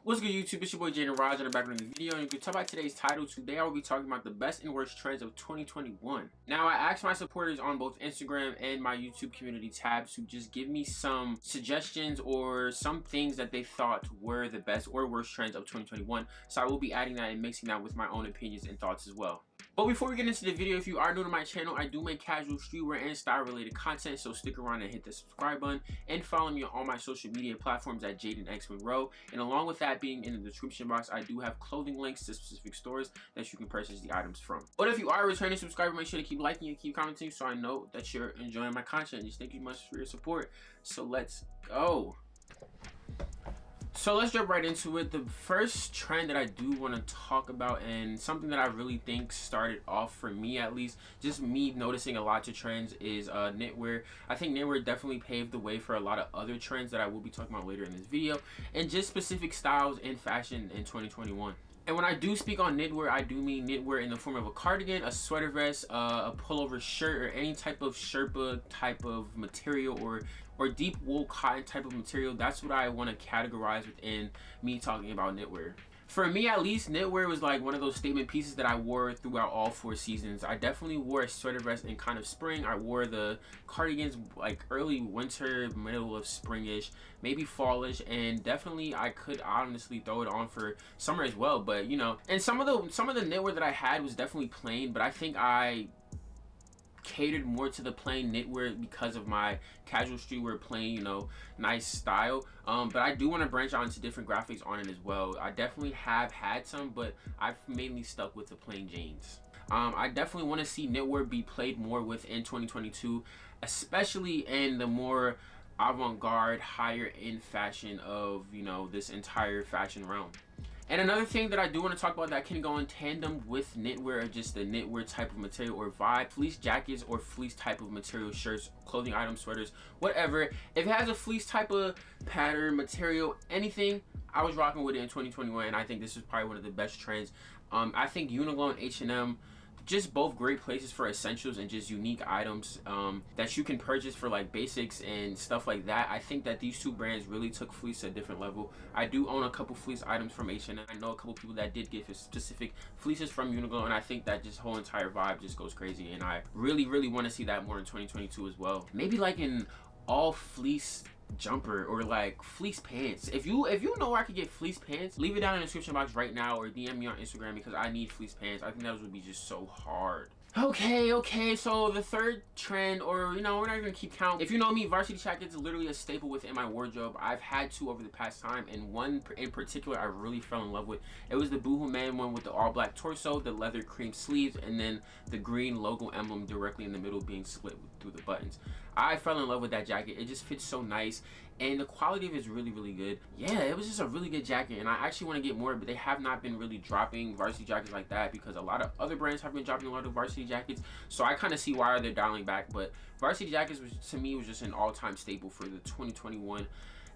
What's good, YouTube? It's your boy JadenRaJ, and I'm back with another video. And you can tell by today's title, today I will be talking about the best and worst trends of 2021. Now, I asked my supporters on both Instagram and my YouTube community tabs to just give me some suggestions or some things that they thought were the best or worst trends of 2021. So I will be adding that and mixing that with my own opinions and thoughts as well. But before we get into the video, if you are new to my channel, I do make casual streetwear and style related content, so stick around and hit the subscribe button and follow me on all my social media platforms at JadenRaJ. And along with that being in the description box, I do have clothing links to specific stores that you can purchase the items from. But if you are a returning subscriber, make sure to keep liking and keep commenting so I know that you're enjoying my content. Just thank you much for your support. So let's go. So let's jump right into it. The first trend that I do want to talk about, and something that I really think started off, for me at least, just me noticing a lot to trends, is knitwear. I think knitwear definitely paved the way for a lot of other trends that I will be talking about later in this video, and just specific styles in fashion in 2021. And when I do speak on knitwear, I do mean knitwear in the form of a cardigan, a sweater vest, a pullover shirt, or any type of sherpa type of material, or deep wool cotton type of material. That's what I want to categorize within me talking about knitwear. For me at least, knitwear was like one of those statement pieces that I wore throughout all 4 seasons. I definitely wore a sweater vest in kind of spring. I wore the cardigans like early winter, middle of springish, maybe fallish, and definitely I could honestly throw it on for summer as well. But you know, and some of the knitwear that I had was definitely plain, but I think I catered more to the plain knitwear because of my casual streetwear plain, you know, nice style. But I do want to branch out into different graphics on it as well. I definitely have had some, but I've mainly stuck with the plain jeans. I definitely want to see knitwear be played more within 2022, especially in the more avant-garde, higher end fashion of, you know, this entire fashion realm. And another thing that I do want to talk about that can go in tandem with knitwear, or just the knitwear type of material or vibe, fleece jackets or fleece type of material, shirts, clothing items, sweaters, whatever. If it has a fleece type of pattern, material, anything, I was rocking with it in 2021, and I think this is probably one of the best trends. I think Uniqlo and H&M, just both great places for essentials and just unique items that you can purchase for like basics and stuff like that. I think that these two brands really took fleece to a different level. I do own a couple fleece items from H&M. I know a couple people that did get specific fleeces from Uniqlo, and I think that just whole entire vibe just goes crazy, and I really want to see that more in 2022 as well. Maybe like an all fleece jumper or like fleece pants. If you know where I could get fleece pants, leave it down in the description box right now, or DM me on Instagram, because I need fleece pants. I think those would be just so hard. Okay, so the third trend, or you know, we're not gonna keep count. If you know me, varsity jackets is literally a staple within my wardrobe. I've had 2 over the past time, and one in particular I really fell in love with. It was the BOOHOOMAN one with the all black torso, the leather cream sleeves, and then the green logo emblem directly in the middle being split through the buttons. I fell in love with that jacket. It just fits so nice, and the quality of it is really good. Yeah, it was just a really good jacket, and I actually want to get more, but they have not been really dropping varsity jackets like that, because a lot of other brands have been dropping a lot of varsity jackets. So I kind of see why they're dialing back, but varsity jackets was, to me, was just an all-time staple for the 2021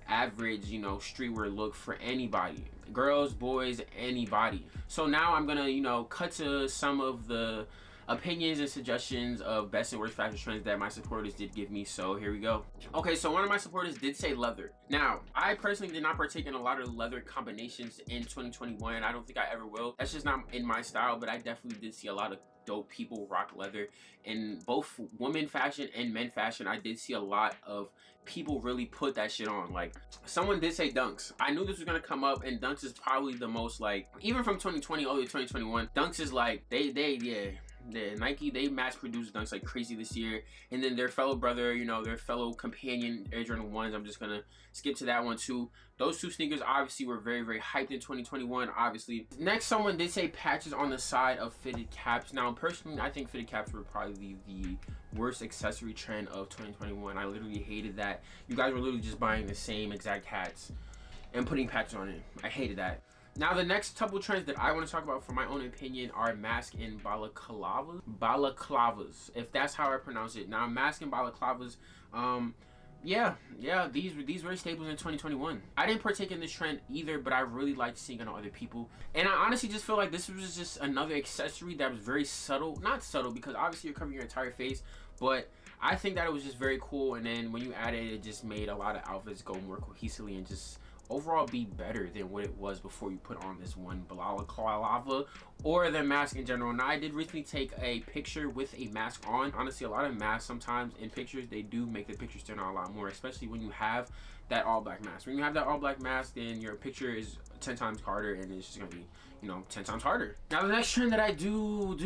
average, you know, streetwear look for anybody, girls, boys, anybody. So now I'm gonna, you know, cut to some of the opinions and suggestions of best and worst fashion trends that my supporters did give me. So here we go. Okay, so one of my supporters did say leather. Now, I personally did not partake in a lot of leather combinations in 2021. I don't think I ever will. That's just not in my style, but I definitely did see a lot of dope people rock leather in both women fashion and men fashion. I did see a lot of people really put that shit on. Like, someone did say Dunks. I knew this was gonna come up, and Dunks is probably the most, like, even from 2020 all the way to 2021, Dunks is like, Nike, they mass produced Dunks like crazy this year. And then their fellow brother, you know, their fellow companion Air Jordan 1s, I'm just gonna skip to that one too. Those 2 sneakers obviously were very hyped in 2021, obviously. Next, someone did say patches on the side of fitted caps. Now, personally, I think fitted caps were probably the worst accessory trend of 2021. I literally hated that. You guys were literally just buying the same exact hats and putting patches on it. I hated that. Now, the next couple trends that I want to talk about, for my own opinion, are mask and balaclavas, if that's how I pronounce it. Now, mask and balaclavas, yeah, these were staples in 2021. I didn't partake in this trend either, but I really liked seeing it on other people. And I honestly just feel like this was just another accessory that was very subtle. Not subtle, because obviously you're covering your entire face, but I think that it was just very cool. And then when you added it, it just made a lot of outfits go more cohesively and just overall be better than what it was before you put on this one balaclava or the mask in general. Now, I did recently take a picture with a mask on. Honestly, a lot of masks sometimes in pictures, they do make the picture stand out a lot more, especially when you have that all black mask. When you have that all black mask, then your picture is 10 times harder, and it's just gonna be, you know, 10 times harder. Now, the next trend that I do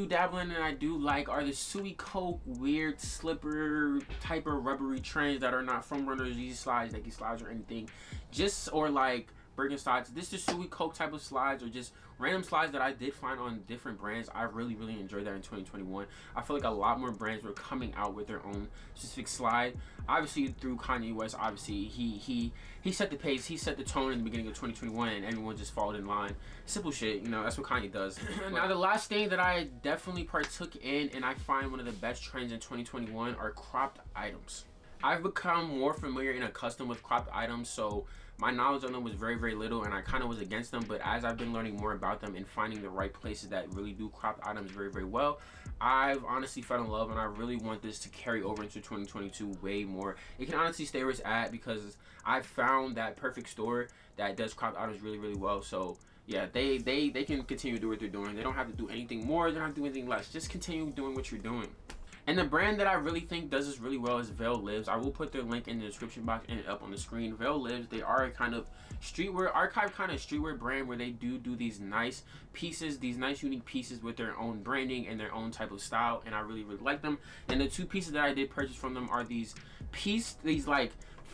dabble in and I do like are the Suey Coke weird slipper type of rubbery trends that are not from runners, Yeezy slides, Nike slides, or anything. Just, or like Birkin slides. This is Suey Coke type of slides, or just random slides that I did find on different brands. I really enjoyed that in 2021. I feel like a lot more brands were coming out with their own specific slide. Obviously, through Kanye West, obviously he set the pace, he set the tone in the beginning of 2021, and everyone just followed in line. Simple shit, you know, that's what Kanye does. Now, the last thing that I definitely partook in, and I find one of the best trends in 2021, are cropped items. I've become more familiar and accustomed with cropped items, so my knowledge on them was very little, and I kind of was against them. But as I've been learning more about them and finding the right places that really do cropped items very well, I've honestly fell in love, and I really want this to carry over into 2022 way more. It can honestly stay where it's at because I found that perfect store that does cropped items really well. So yeah, they can continue to do what they're doing. They don't have to do anything more, they don't have to do anything less. Just continue doing what you're doing. And the brand that I really think does this really well is Veil Lives. I will put their link in the description box and up on the screen. Veil Lives, they are a kind of streetwear, archive kind of streetwear brand where they do these nice pieces, these nice unique pieces with their own branding and their own type of style, and I really like them. And the two pieces that I did purchase from them are these like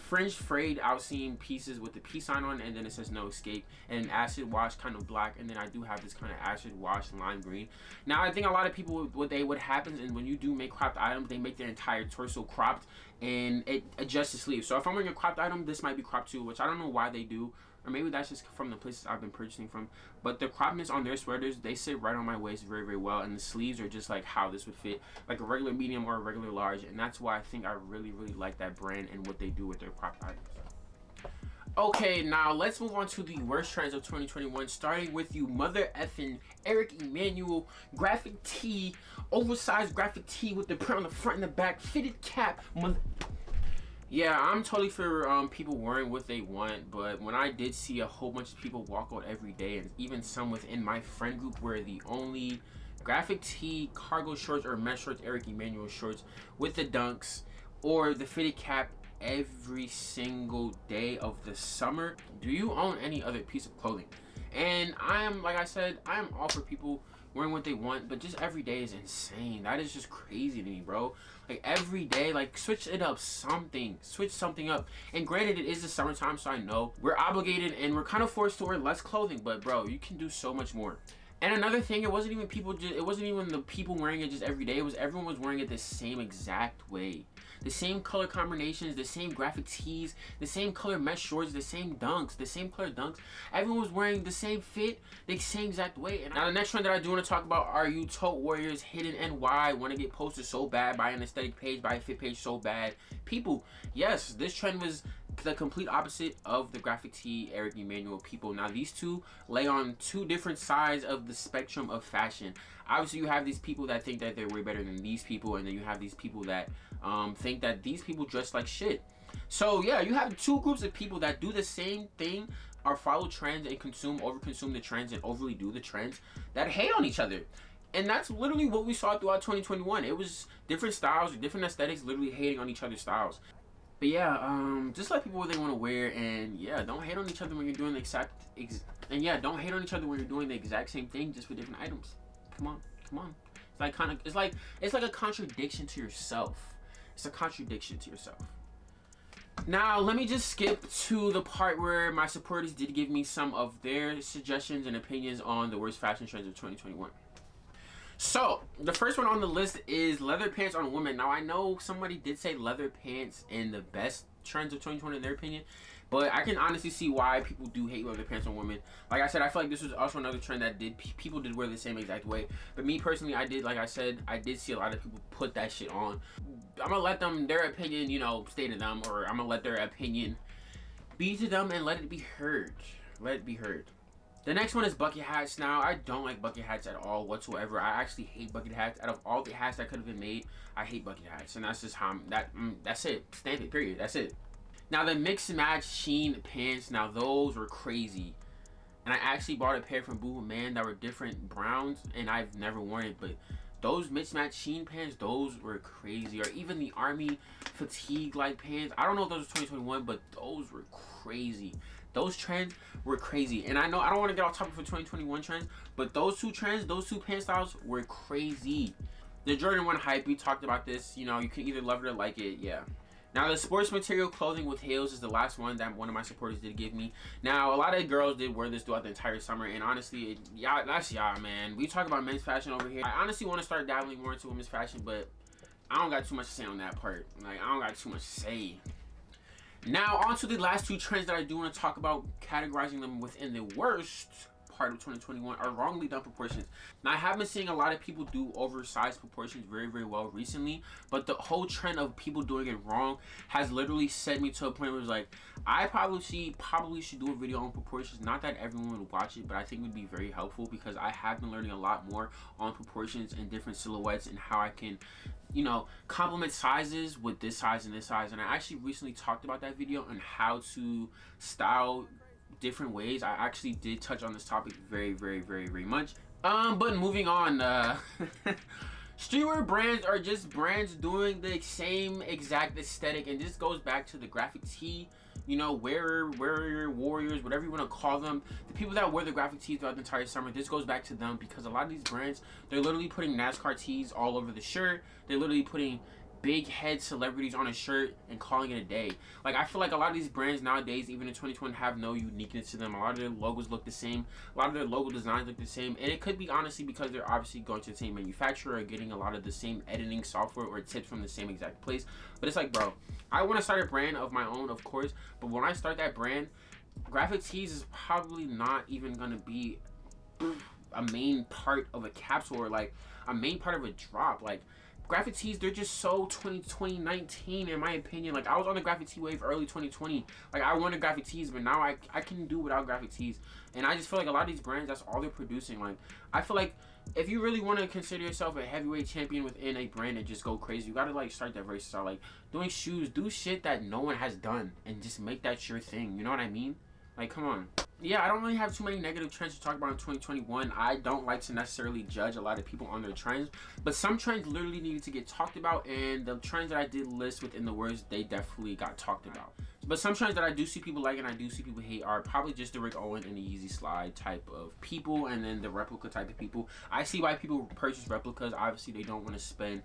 fringe frayed outseam pieces with the peace sign on, and then it says no escape, and an acid wash kind of black, and then I do have this kind of acid wash lime green. Now, I think a lot of people, what happens is when you do make cropped items, they make their entire torso cropped and it adjusts the sleeves. So if I'm wearing a cropped item, this might be cropped too, which I don't know why they do, or maybe that's just from the places I've been purchasing from. But the croppedness on their sweaters, they sit right on my waist very well, and the sleeves are just like how this would fit, like a regular medium or a regular large, and that's why I think I really like that brand and what they do with their cropped items. Okay, now let's move on to the worst trends of 2021, starting with you mother effing Eric Emanuel graphic tee, oversized graphic tee with the print on the front and the back, fitted cap, Yeah, I'm totally for people wearing what they want, but when I did see a whole bunch of people walk out every day, and even some within my friend group were the only graphic tee, cargo shorts, or mesh shorts, Eric Emanuel shorts with the dunks or the fitted cap every single day of the summer, do you own any other piece of clothing? And I am, like I said, I am all for people wearing what they want, but just every day is insane. That is just crazy to me, bro. Like every day, like switch it up, switch something up. And granted, it is the summertime, so I know we're obligated and we're kind of forced to wear less clothing, but bro, you can do so much more. And another thing, it wasn't even the people wearing it just every day. It was everyone was wearing it the same exact way. The same color combinations, the same graphic tees, the same color mesh shorts, the same dunks, the same color dunks. Everyone was wearing the same fit, the same exact way. And now the next trend that I do want to talk about are you tote warriors, hidden NY, want to get posted so bad by an aesthetic page, by a fit page so bad. People, yes, this trend was the complete opposite of the graphic tee Eric Emanuel people. Now these two lay on two different sides of the spectrum of fashion. Obviously you have these people that think that they're way better than these people, and then you have these people that think that these people dress like shit. So yeah, you have two groups of people that do the same thing, or follow trends and overconsume the trends and overly do the trends, that hate on each other. And that's literally what we saw throughout 2021. It was different styles, different aesthetics, literally hating on each other's styles. But yeah, just let people what they want to wear, and yeah, don't hate on each other when you're doing the exact same thing, just with different items. Come on. It's like a contradiction to yourself. It's a contradiction to yourself. Now, let me just skip to the part where my supporters did give me some of their suggestions and opinions on the worst fashion trends of 2021. So, the first one on the list is leather pants on women. Now, I know somebody did say leather pants in the best trends of 2020 in their opinion, but I can honestly see why people do hate leather pants on women. Like I said, I feel like this was also another trend that people did wear the same exact way. But me personally, I did see a lot of people put that shit on. I'm gonna let their opinion, stay to them, or I'm gonna let their opinion be to them and let it be heard. The next one is bucket hats. Now, I don't like bucket hats at all whatsoever. I actually hate bucket hats. Out of all the hats that could have been made, I hate bucket hats, and that's just how that's it. Standard, period. That's it. Now the mix and match sheen pants, now those were crazy. And I actually bought a pair from BOOHOOMAN that were different browns, and I've never worn it, but those mismatched sheen pants, those were crazy. Or even the army fatigue like pants. I don't know if those were 2021, but those were crazy. Those trends were crazy. And I know I don't want to get off topic for 2021 trends, but those two trends, those two pant styles were crazy. The Jordan 1 hype, we talked about this. You know, you can either love it or like it, yeah. Now the sports material clothing with heels is the last one that one of my supporters did give me. Now a lot of girls did wear this throughout the entire summer, and honestly, y'all, that's y'all, man. We talk about men's fashion over here. I honestly want to start dabbling more into women's fashion, but I don't got too much to say on that part. Like, I don't got too much to say. Now on to the last two trends that I do want to talk about, categorizing them within the worst part of 2021 are wrongly done proportions. Now I have been seeing a lot of people do oversized proportions very, very well recently, but the whole trend of people doing it wrong has literally set me to a point where it's like, I probably should do a video on proportions. Not that everyone would watch it, but I think it would be very helpful because I have been learning a lot more on proportions and different silhouettes and how I can, you know, complement sizes with this size and this size. And I actually recently talked about that video on how to style different ways. I actually did touch on this topic very, very, very, very much. But moving on, streetwear brands are just brands doing the same exact aesthetic, and this goes back to the graphic tee, you know, wearer, warriors, whatever you want to call them. The people that wear the graphic tees throughout the entire summer, this goes back to them because a lot of these brands, they're literally putting NASCAR tees all over the shirt. They're literally putting big head celebrities on a shirt and calling it a day. Like, I feel like a lot of these brands nowadays, even in 2020, have no uniqueness to them. A lot of their logos look the same. A lot of their logo designs look the same. And it could be honestly because they're obviously going to the same manufacturer or getting a lot of the same editing software or tips from the same exact place. But it's like, bro, I want to start a brand of my own, of course. But when I start that brand, graphic tees is probably not even going to be a main part of a capsule or like a main part of a drop. Like, graphic tees, they're just so 2019 in my opinion. Like, I was on the graphic tee wave early 2020. Like, I wanted graphic tees, but now I can do without graphic tees. And I just feel like a lot of these brands, that's all they're producing. Like, I feel like if you really want to consider yourself a heavyweight champion within a brand and just go crazy, you gotta like start diversifying. Like, doing shoes, do shit that no one has done and just make that your thing. You know what I mean? Like, come on. Yeah, I don't really have too many negative trends to talk about in 2021. I don't like to necessarily judge a lot of people on their trends, but some trends literally needed to get talked about, and the trends that I did list within the words, they definitely got talked about. But some trends that I do see people like and I do see people hate are probably just the Rick Owens and the Yeezy Slide type of people, and then the replica type of people. I see why people purchase replicas. Obviously, they don't want to spend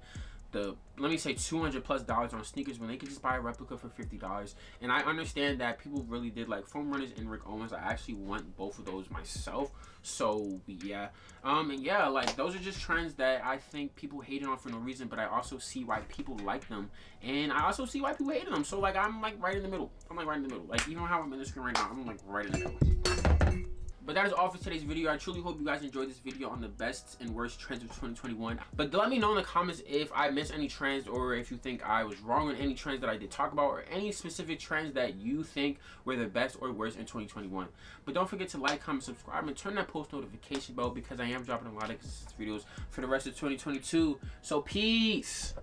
the, let me say, $200+ on sneakers when they could just buy a replica for $50. And I understand that people really did like foam runners and Rick Owens. I actually want both of those myself. So yeah, and yeah, like, those are just trends that I think people hating on for no reason, but I also see why people like them, and I also see why people hate them. So like, I'm like right in the middle. I'm like right in the middle. Like, even how I'm in the screen right now, I'm like right in the middle. But that is all for today's video. I truly hope you guys enjoyed this video on the best and worst trends of 2021. But let me know in the comments if I missed any trends, or if you think I was wrong on any trends that I did talk about, or any specific trends that you think were the best or worst in 2021. But don't forget to like, comment, subscribe, and turn that post notification bell because I am dropping a lot of consistent videos for the rest of 2022. So peace.